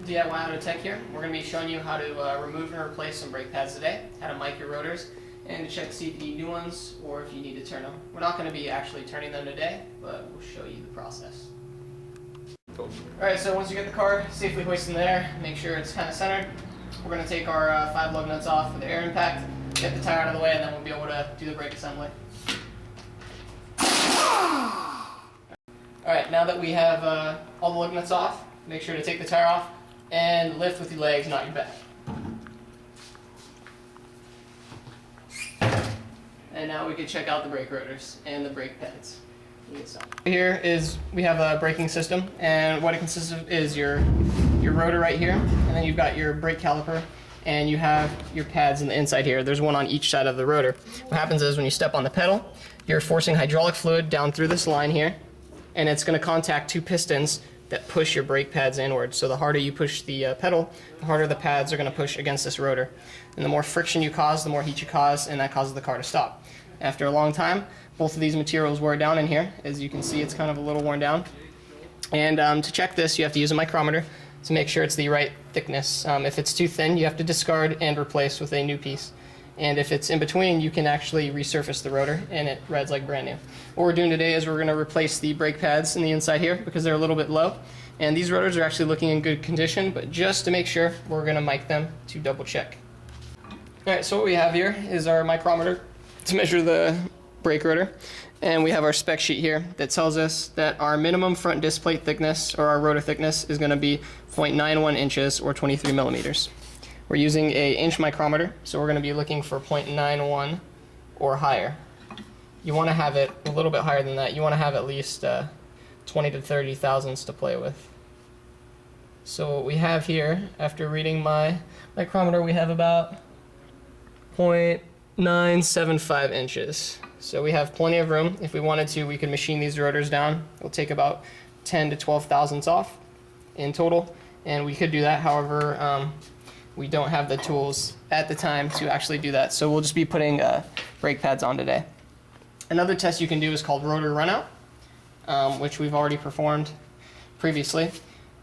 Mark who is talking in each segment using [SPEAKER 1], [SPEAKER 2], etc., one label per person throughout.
[SPEAKER 1] DIYautotech here. We're going to be showing you how to remove and replace some brake pads today, how to mic your rotors, and to check to see if you need new ones or if you need to turn them. We're not going to be actually turning them today, but we'll show you the process. Alright, so once you get the car safely hoisted in the air, make sure it's kind of centered. We're going to take our 5 lug nuts off for the air impact, get the tire out of the way, and then we'll be able to do the brake assembly. Alright, now that we have all the lug nuts off, make sure to take the tire off and lift with your legs, not your back. And now we can check out the brake rotors and the brake pads. Here is, we have a braking system, and what it consists of is your rotor right here, and then you've got your brake caliper, and you have your pads in the inside here. There's one on each side of the rotor. What happens is when you step on the pedal, you're forcing hydraulic fluid down through this line here, and it's going to contact 2 pistons that push your brake pads inward. So the harder you push the pedal, the harder the pads are going to push against this rotor. And the more friction you cause, the more heat you cause, and that causes the car to stop. After a long time, both of these materials wear down in here. As you can see, it's kind of a little worn down. And to check this, you have to use a micrometer to make sure it's the right thickness. If it's too thin, you have to discard and replace with a new piece. And if it's in between, you can actually resurface the rotor and it rides like brand new. What we're doing today is we're going to replace the brake pads in the inside here because they're a little bit low. And these rotors are actually looking in good condition, but just to make sure, we're going to mic them to double check. Alright, so what we have here is our micrometer to measure the brake rotor. And we have our spec sheet here that tells us that our minimum front disc plate thickness, or our rotor thickness, is going to be 0.91 inches or 23 millimeters. We're using an inch micrometer, so we're going to be looking for 0.91 or higher. You want to have it a little bit higher than that. You want to have at least 20 to 30 thousandths to play with. So what we have here, after reading my micrometer, we have about 0.975 inches. So we have plenty of room. If we wanted to, we could machine these rotors down. It'll take about 10 to 12 thousandths off in total, and we could do that. However, we don't have the tools at the time to actually do that, so we'll just be putting brake pads on today. Another test you can do is called rotor runout, which we've already performed previously.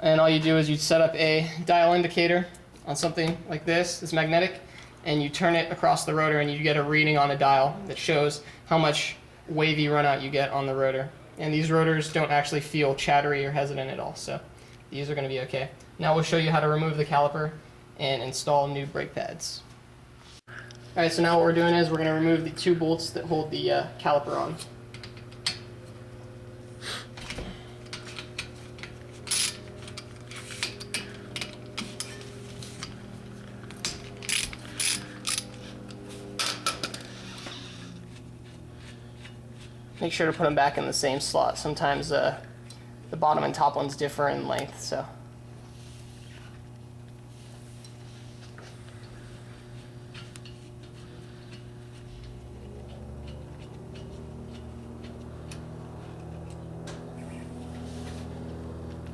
[SPEAKER 1] And all you do is you set up a dial indicator on something like this, it's magnetic, and you turn it across the rotor and you get a reading on a dial that shows how much wavy runout you get on the rotor. And these rotors don't actually feel chattery or hesitant at all, so these are going to be okay. Now we'll show you how to remove the caliper and install new brake pads. Alright, so now what we're doing is we're going to remove the 2 bolts that hold the caliper on. Make sure to put them back in the same slot. Sometimes the bottom and top ones differ in length, so.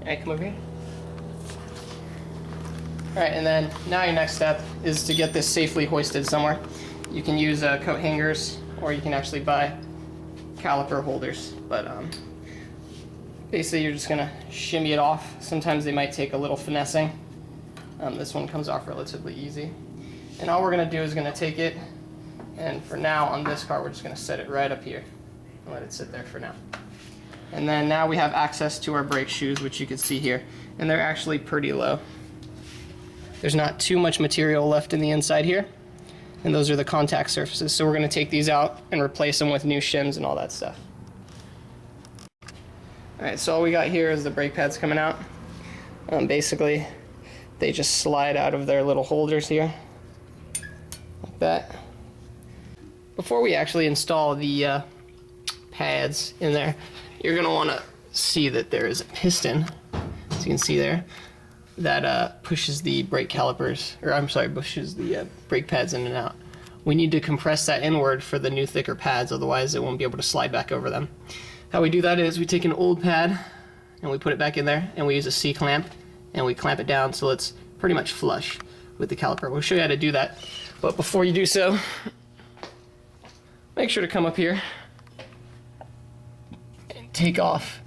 [SPEAKER 1] Alright, come over here. Alright, and then now your next step is to get this safely hoisted somewhere. You can use coat hangers, or you can actually buy caliper holders, but basically you're just going to shimmy it off. Sometimes they might take a little finessing. This one comes off relatively easy. And all we're going to do is going to take it, and for now on this car we're just going to set it right up here and let it sit there for now. And then now we have access to our brake shoes, which you can see here, and they're actually pretty low. There's not too much material left in the inside here, and those are the contact surfaces. So we're going to take these out and replace them with new shims and all that stuff. Alright, so all we got here is the brake pads coming out. Basically, they just slide out of their little holders here, like that. Before we actually install the pads in there, you're going to want to see that there is a piston, as you can see there, that pushes the brake calipers, or I'm sorry, pushes the brake pads in and out. We need to compress that inward for the new thicker pads, otherwise it won't be able to slide back over them. How we do that is we take an old pad and we put it back in there, and we use a C-clamp and we clamp it down so it's pretty much flush with the caliper. We'll show you how to do that, but before you do so, make sure to come up here and take off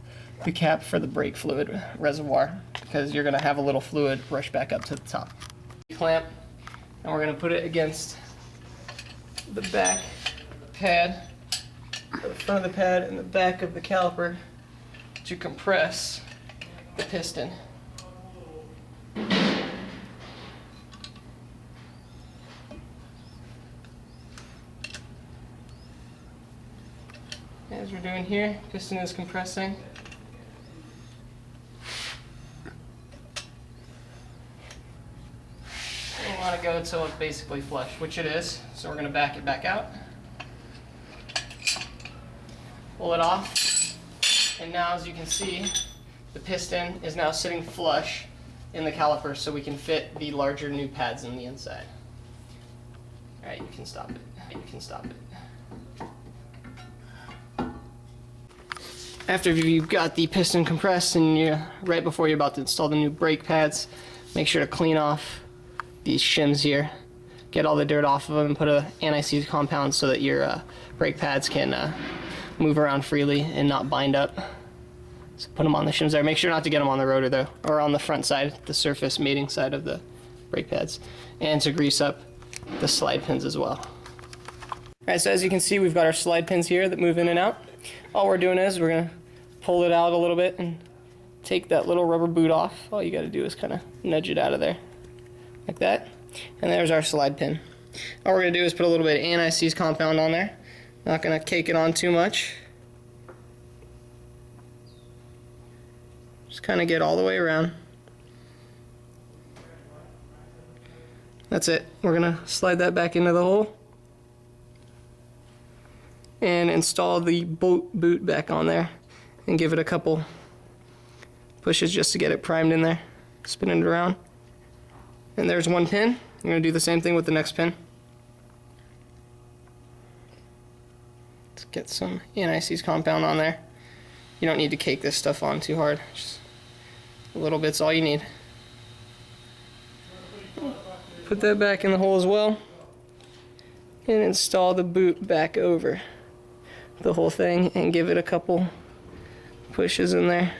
[SPEAKER 1] the cap for the brake fluid reservoir. because you're going to have a little fluid rush back up to the top. Clamp, and we're going to put it against the back pad, the front of the pad and the back of the caliper to compress the piston. As we're doing here, piston is compressing. We want to go until it's basically flush, which it is. So we're going to back it back out. Pull it off. And now, as you can see, the piston is now sitting flush in the caliper, so we can fit the larger new pads in the inside. Alright, you can stop it. You can stop it. After you've got the piston compressed and you're right before you're about to install the new brake pads, make sure to clean off these shims here. Get all the dirt off of them and put an anti-seize compound so that your brake pads can move around freely and not bind up. So put them on the shims there. Make sure not to get them on the rotor though, or on the front side, the surface mating side of the brake pads. And to grease up the slide pins as well. Alright, so as you can see, we've got our slide pins here that move in and out. All we're doing is we're going to pull it out a little bit and take that little rubber boot off. All you got to do is kind of nudge it out of there, like that. And there's our slide pin. All we're going to do is put a little bit of anti-seize compound on there. Not going to cake it on too much. Just kind of get all the way around. That's it. We're going to slide that back into the hole and install the boot back on there and give it a couple pushes just to get it primed in there. Spinning it around. And there's one pin. I'm going to do the same thing with the next pin. Let's get some anti-seize compound on there. You don't need to cake this stuff on too hard. Just a little bit's all you need. Put that back in the hole as well. And install the boot back over the whole thing and give it a couple pushes in there.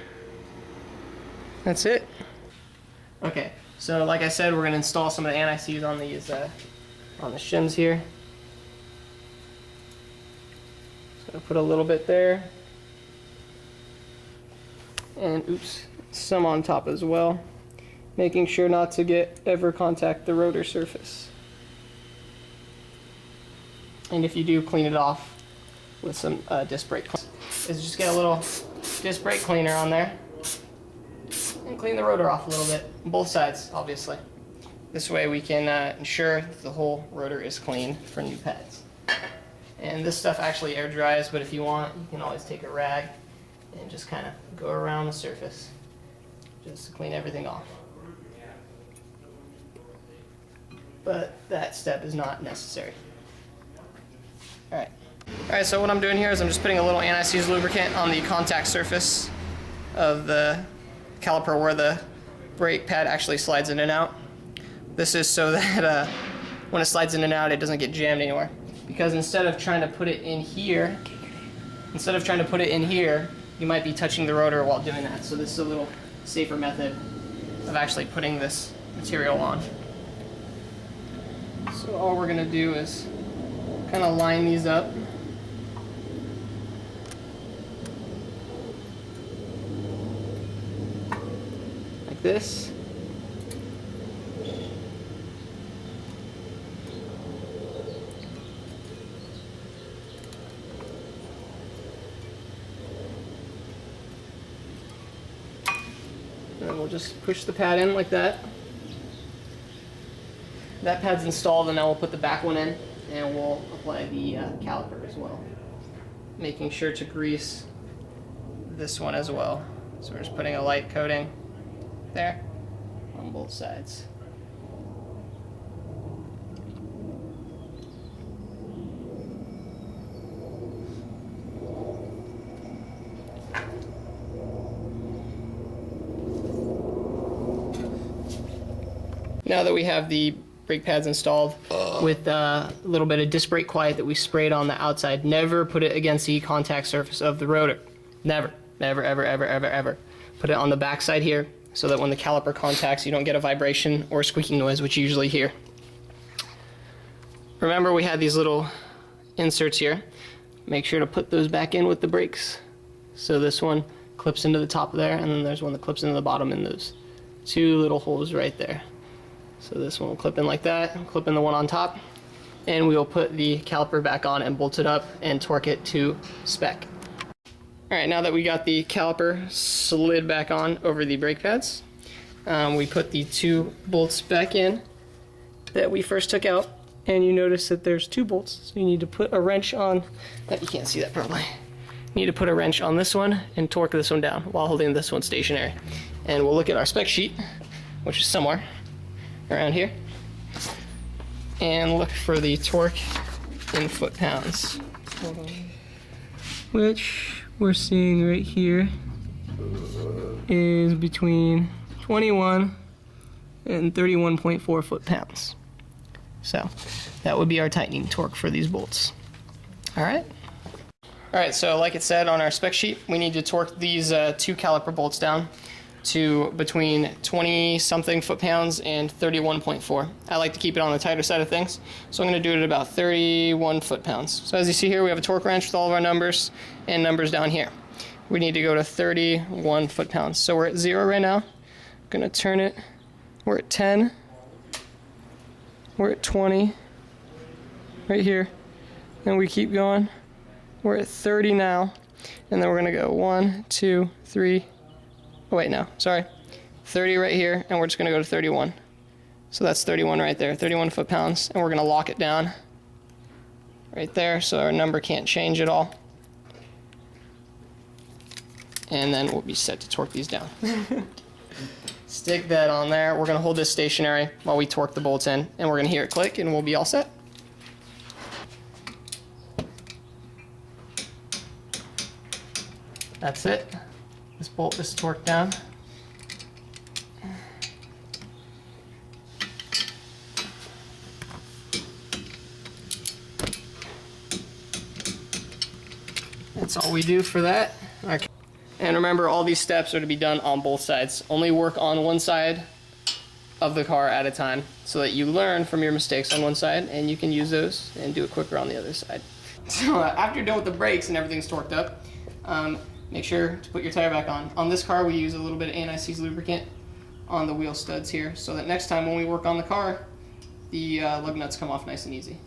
[SPEAKER 1] That's it. Okay, so like I said, we're going to install some of the anti-seize on these on the shims here. So put a little bit there, and oops, some on top as well, making sure not to ever contact the rotor surface. And if you do, clean it off with some disc brake cleaner. Is just get a little disc brake cleaner on there and clean the rotor off a little bit, both sides obviously. This way we can ensure that the whole rotor is clean for new pads. And this stuff actually air dries, but if you want, you can always take a rag and just kind of go around the surface just to clean everything off. But that step is not necessary. Alright, so what I'm doing here is I'm just putting a little anti-seize lubricant on the contact surface of the caliper where the brake pad actually slides in and out. This is so that when it slides in and out, it doesn't get jammed anywhere. Because instead of trying to put it in here, you might be touching the rotor while doing that. So this is a little safer method of actually putting this material on. So all we're going to do is kind of line these up. Like this. And then we'll just push the pad in like that. That pad's installed, and now we'll put the back one in, and we'll apply the caliper as well. Making sure to grease this one as well. So we're just putting a light coating there on both sides. Now that we have the brake pads installed with a little bit of disc brake quiet that we sprayed on the outside, never put it against the contact surface of the rotor. Never, never, ever, ever, ever, ever. Put it on the back side here, so that when the caliper contacts, you don't get a vibration or squeaking noise, which you usually hear. Remember, we had these little inserts here. Make sure to put those back in with the brakes. So this one clips into the top there, and then there's one that clips into the bottom in those two little holes right there. So this one will clip in like that, clip in the one on top, and we will put the caliper back on and bolt it up and torque it to spec. Alright, now that we got the caliper slid back on over the brake pads, we put the two bolts back in that we first took out, and you notice that there's two bolts, so you need to put a wrench on that. You can't see that probably. You need to put a wrench on this one and torque this one down while holding this one stationary. And we'll look at our spec sheet, which is somewhere around here, and look for the torque in foot-pounds, which we're seeing right here is between 21 and 31.4 foot-pounds. So that would be our tightening torque for these bolts. Alright, so like it said on our spec sheet, we need to torque these two caliper bolts down to between 20-something foot-pounds and 31.4. I like to keep it on the tighter side of things, so I'm going to do it at about 31 foot-pounds. So as you see here, we have a torque wrench with all of our numbers and numbers down here. We need to go to 31 foot-pounds. So we're at 0 right now. I'm going to turn it. We're at 10. We're at 20 right here, and we keep going. We're at 30 now, and then we're gonna go 1, 2, 3, oh wait, no, sorry, 30 right here, and we're just gonna go to 31. So that's 31 right there, 31 foot-pounds, and we're gonna lock it down right there so our number can't change at all. And then we'll be set to torque these down. Stick that on there. We're gonna hold this stationary while we torque the bolts in, and we're gonna hear it click, and we'll be all set. That's it. This bolt is torqued down. That's all we do for that. Okay. And remember, all these steps are to be done on both sides. Only work on one side of the car at a time so that you learn from your mistakes on one side and you can use those and do it quicker on the other side. So after you're done with the brakes and everything's torqued up, make sure to put your tire back on. On this car, we use a little bit of anti-seize lubricant on the wheel studs here so that next time when we work on the car, the lug nuts come off nice and easy.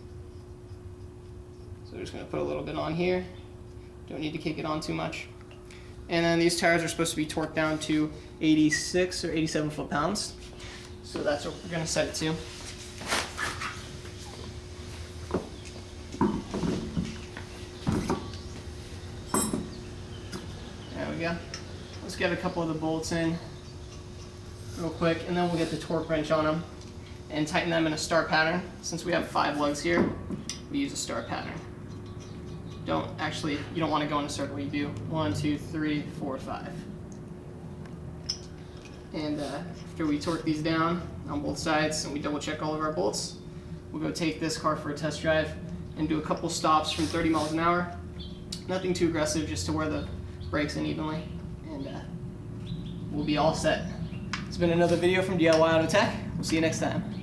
[SPEAKER 1] So we're just going to put a little bit on here. Don't need to kick it on too much. And then these tires are supposed to be torqued down to 86 or 87 foot-pounds. So that's what we're going to set it to. There we go. Let's get a couple of the bolts in real quick, and then we'll get the torque wrench on them and tighten them in a star pattern. Since we have 5 lugs here, we use a star pattern. You don't want to go in a circle. You do 1, 2, 3, 4, 5. And after we torque these down on both sides and we double check all of our bolts, we'll go take this car for a test drive and do a couple stops from 30 miles an hour. Nothing too aggressive, just to wear the brakes in evenly, and we'll be all set. It's been another video from DIYautotech. We'll see you next time.